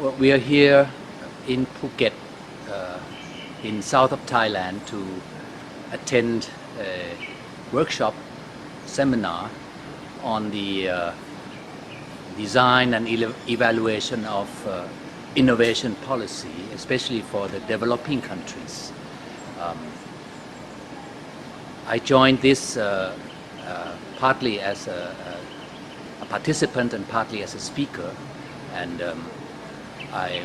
Well, we are here in Phuket, in south of Thailand, to attend a workshop seminar on the design and evaluation of innovation policy, especially for the developing countries. I joined this partly as a participant and partly as a speaker, and I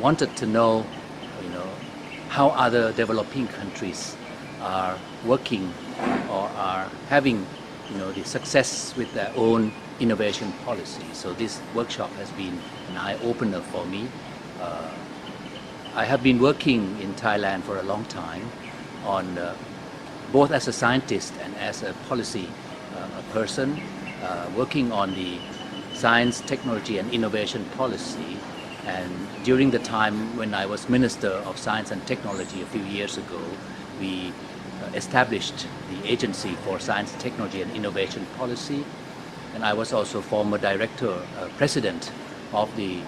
wanted to know, how other developing countries are working or are having, the success with their own innovation policy. So this workshop has been an eye-opener for me. I have been working in Thailand for a long time on both as a scientist and as a policy person, working on the science, technology and innovation policy. And during the time when I was Minister of Science and Technology a few years ago, we established the Agency for Science, Technology and Innovation Policy. And I was also former Director, President of the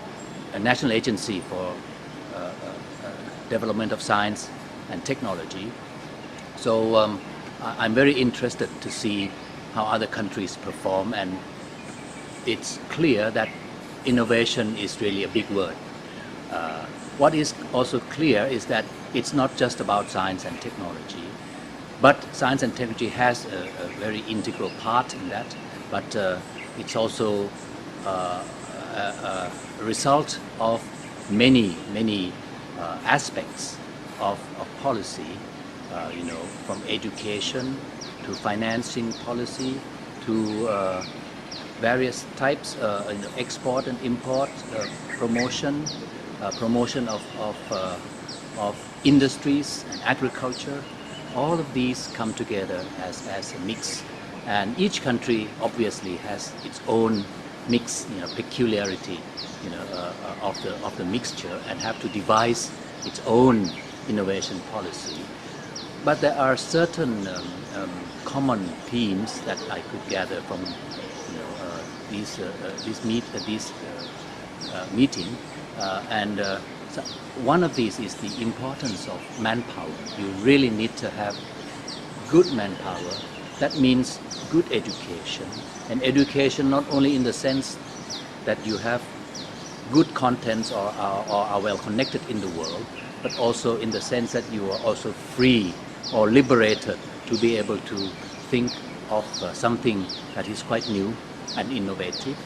National Agency for Development of Science and Technology. So I'm very interested to see how other countries perform, and it's clear that innovation is really a big word. What is also clear is that it's not just about science and technology, but science and technology has a very integral part in that, but it's also a result of many aspects of policy, from education to financing policy to various types, export and import, promotion of industries and agriculture. All of these come together as a mix, and each country obviously has its own mix, peculiarity, of the mixture, and have to devise its own innovation policy. But there are certain common themes that I could gather from this meeting, and so one of these is the importance of manpower. You really need to have good manpower. That means good education, and education not only in the sense that you have good contents or are well connected in the world, but also in the sense that you are also free or liberated to be able to think of something that is quite new and innovative.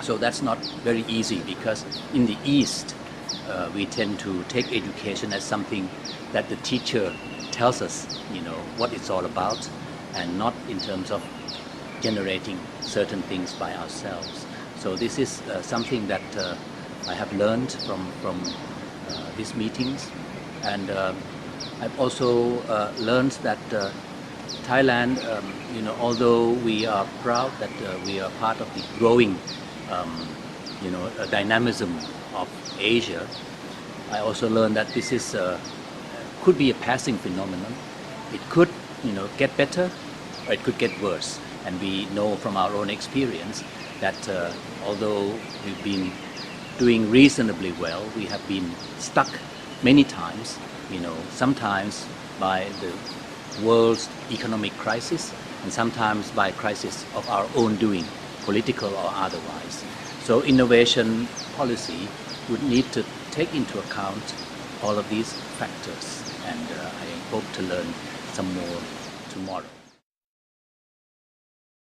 So that's not very easy, because in the East we tend to take education as something that the teacher tells us, what it's all about, and not in terms of generating certain things by ourselves. So this is something that I have learned from these meetings, and I've also learned that Thailand, although we are proud that we are part of the growing, dynamism of Asia, I also learned that this is could be a passing phenomenon. It could, get better, or it could get worse. And we know from our own experience that although we've been doing reasonably well, we have been stuck many times, sometimes by the world's economic crisis, and sometimes by crisis of our own doing, political or otherwise. So innovation policy would need to take into account all of these factors, and I hope to learn some more tomorrow.